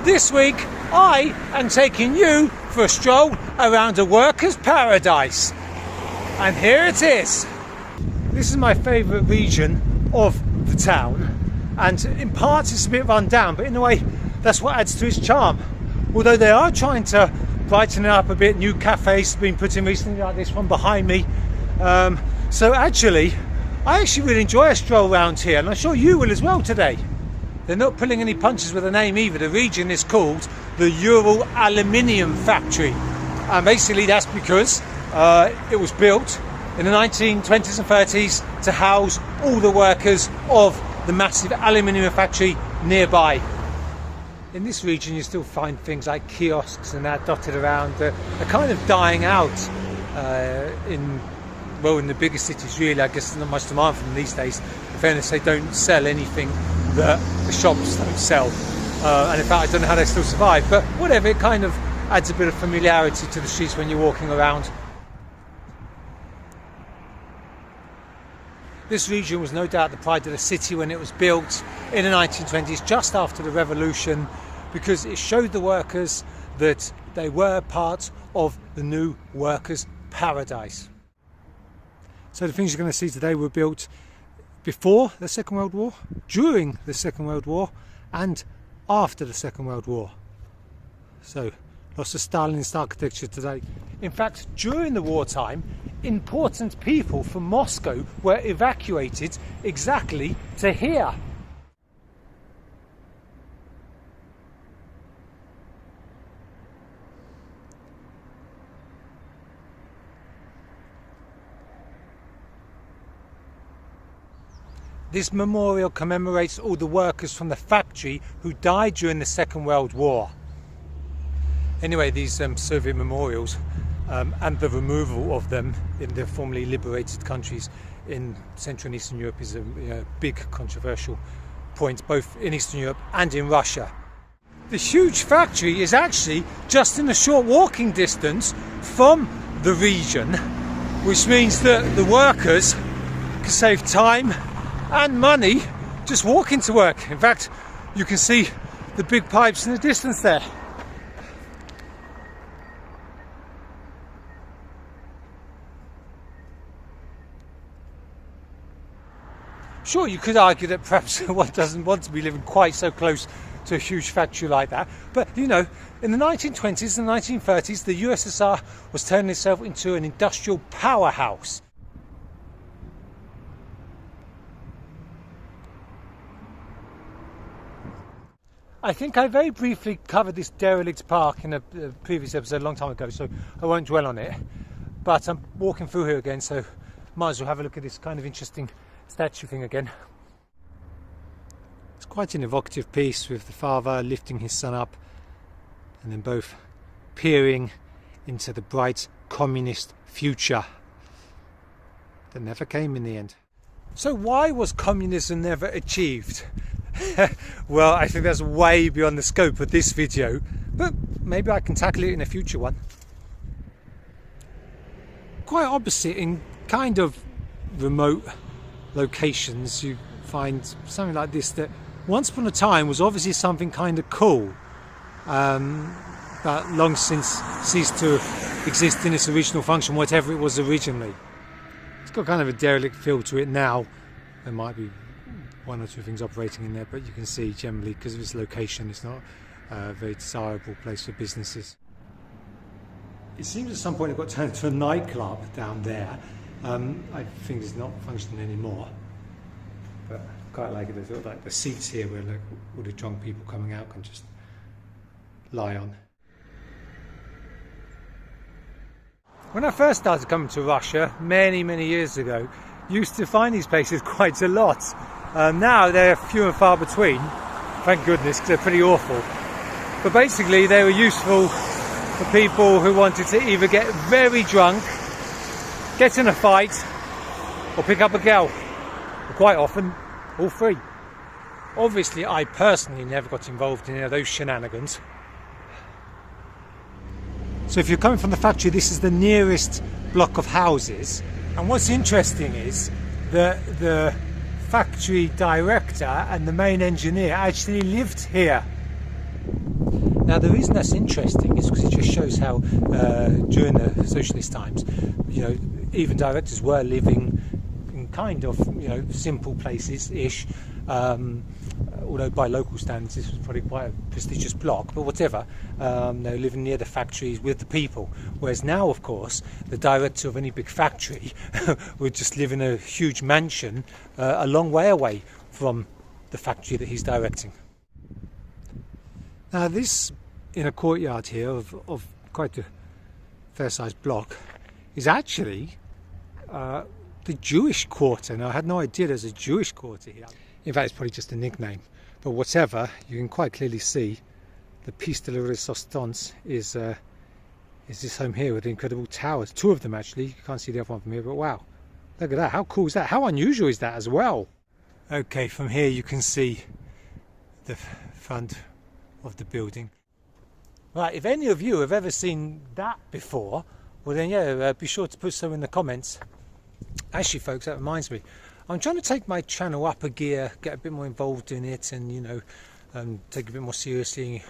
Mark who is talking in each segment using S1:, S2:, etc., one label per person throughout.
S1: This week I am taking you for a stroll around a worker's paradise. And here it is. This is my favourite region of the town, and in parts it's a bit run down, but in a way that's what adds to its charm. Although they are trying to brighten it up a bit, new cafes have been put in recently, like this one behind me. So I actually really enjoy a stroll around here, and I'm sure you will as well today. They're not pulling any punches with the name either. The region is called the Ural Aluminum Factory, and basically that's because it was built in the 1920s and 30s to house all the workers of the massive aluminium factory nearby. In this region you still find things like kiosks and that dotted around. They're kind of dying out in the bigger cities really. I guess there's not much demand for them these days. In fairness, they don't sell anything that the shops don't sell. And in fact I don't know how they still survive, but whatever, it kind of adds a bit of familiarity to the streets when you're walking around. This region was no doubt the pride of the city when it was built in the 1920s, just after the revolution, because it showed the workers that they were part of the new workers' paradise. So the things you're going to see today were built before the Second World War, during the Second World War, and after the Second World War. So lots of Stalinist architecture today. In fact, during the wartime, important people from Moscow were evacuated exactly to here. This memorial commemorates all the workers from the factory who died during the Second World War. Anyway, these Soviet memorials and the removal of them in the formerly liberated countries in Central and Eastern Europe is a big controversial point, both in Eastern Europe and in Russia. The huge factory is actually just in a short walking distance from the region, which means that the workers can save time and money just walking to work. In fact, you can see the big pipes in the distance there. Sure, you could argue that perhaps one doesn't want to be living quite so close to a huge factory like that, but you know, in the 1920s and 1930s the USSR was turning itself into an industrial powerhouse. I think I very briefly covered this derelict park in a previous episode a long time ago, so I won't dwell on it, but I'm walking through here again, so might as well have a look at this kind of interesting statue thing again. It's quite an evocative piece, with the father lifting his son up and then both peering into the bright communist future that never came in the end. So why was communism never achieved? Well, I think that's way beyond the scope of this video, but maybe I can tackle it in a future one. Quite opposite, in kind of remote locations, you find something like this that once upon a time was obviously something kind of cool, but long since ceased to exist in its original function, whatever it was originally. It's got kind of a derelict feel to it now. There might be one or two things operating in there, but you can see generally, because of its location, it's not a very desirable place for businesses. It seems at some point it got turned into a nightclub down there. I think it's not functioning anymore, but I quite like it. There's sort of like the seats here where like all the drunk people coming out can just lie on. When I first started coming to Russia many years ago, used to find these places quite a lot. Now they're few and far between, thank goodness, because they're pretty awful. But basically they were useful for people who wanted to either get very drunk, get in a fight, or pick up a girl. But quite often, all three. Obviously I personally never got involved in any of those shenanigans. So if you're coming from the factory, this is the nearest block of houses. And what's interesting is that the factory director and the main engineer actually lived here. Now the reason that's interesting is because it just shows how during the socialist times, you know, even directors were living in kind of, you know, simple places-ish, although by local standards this was probably quite a prestigious block, but whatever. They were living near the factories with the people, whereas now, of course, the director of any big factory would just live in a huge mansion a long way away from the factory that he's directing. Now this, in a courtyard here of quite a fair-sized block, is actually the Jewish quarter. Now I had no idea there's a Jewish quarter here. In fact, it's probably just a nickname, but whatever, you can quite clearly see the piece de la resistance is this home here with the incredible towers. Two of them actually. You can't see the other one from here, but wow, look at that. How cool is that? How unusual is that as well? Okay, from here you can see the front of the building. Right, if any of you have ever seen that before, well then yeah, be sure to put so in the comments. Actually folks, that reminds me, I'm trying to take my channel up a gear, get a bit more involved in it, and you know, take it a bit more seriously,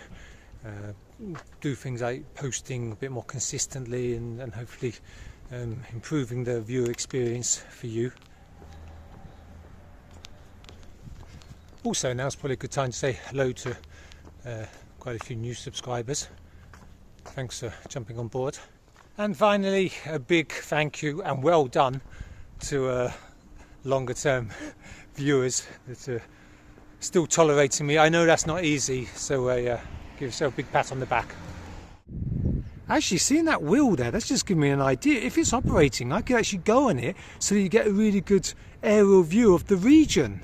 S1: do things like posting a bit more consistently, and hopefully improving the viewer experience for you. Also, now's probably a good time to say hello to quite a few new subscribers. Thanks for jumping on board. And finally, a big thank you and well done to longer term viewers that are still tolerating me. I know that's not easy, so give yourself a big pat on the back. Actually, seeing that wheel there, that's just giving me an idea. If it's operating, I could actually go on it so that you get a really good aerial view of the region.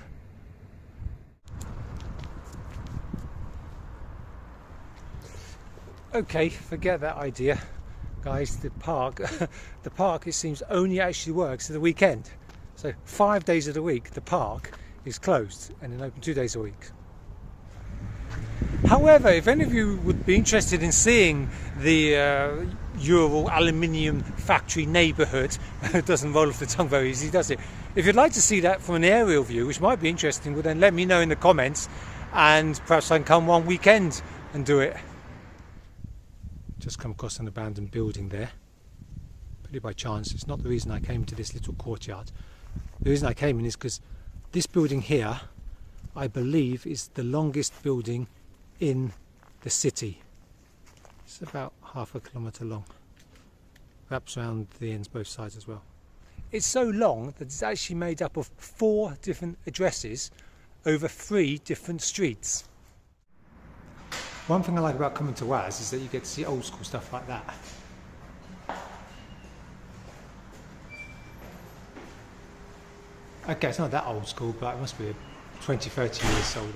S1: Okay, forget that idea, guys. The park, it seems only actually works at the weekend. So 5 days of the week, the park is closed and then open 2 days a week. However, if any of you would be interested in seeing the Ural Aluminum Factory neighbourhood, it doesn't roll off the tongue very easily, does it? If you'd like to see that from an aerial view, which might be interesting, well then let me know in the comments, and perhaps I can come one weekend and do it. Just come across an abandoned building there, pretty by chance. It's not the reason I came to this little courtyard. The reason I came in is because this building here, I believe, is the longest building in the city. It's about half a kilometre long, wraps around the ends both sides as well. It's so long that it's actually made up of 4 different addresses over 3 different streets. One thing I like about coming to WAS is that you get to see old school stuff like that. Okay, it's not that old school, but it must be 20-30 years old.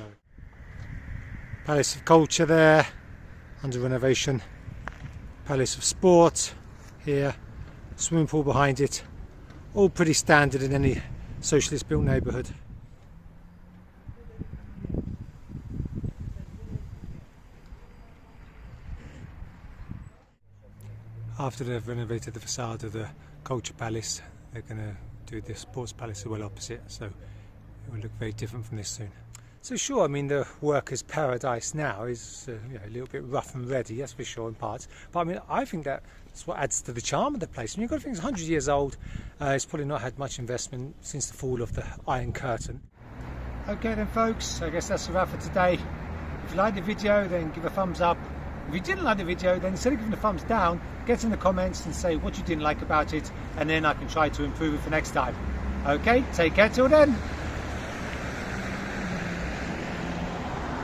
S1: Palace of Culture there, under renovation. Palace of Sport here, swimming pool behind it. All pretty standard in any socialist built neighbourhood. After they've renovated the facade of the Culture Palace, they're going to do the Sports Palace as well opposite, so it will look very different from this soon. So sure, I mean the workers' paradise now is you know, a little bit rough and ready, that's for sure in parts, but I mean I think that's what adds to the charm of the place. I mean, you've got to think it's 100 years old, it's probably not had much investment since the fall of the Iron Curtain. Okay then folks, I guess that's a wrap for today. If you liked the video then give a thumbs up. If you didn't like the video, then instead of giving a thumbs down, get in the comments and say what you didn't like about it, and then I can try to improve it for next time. Okay, take care till then.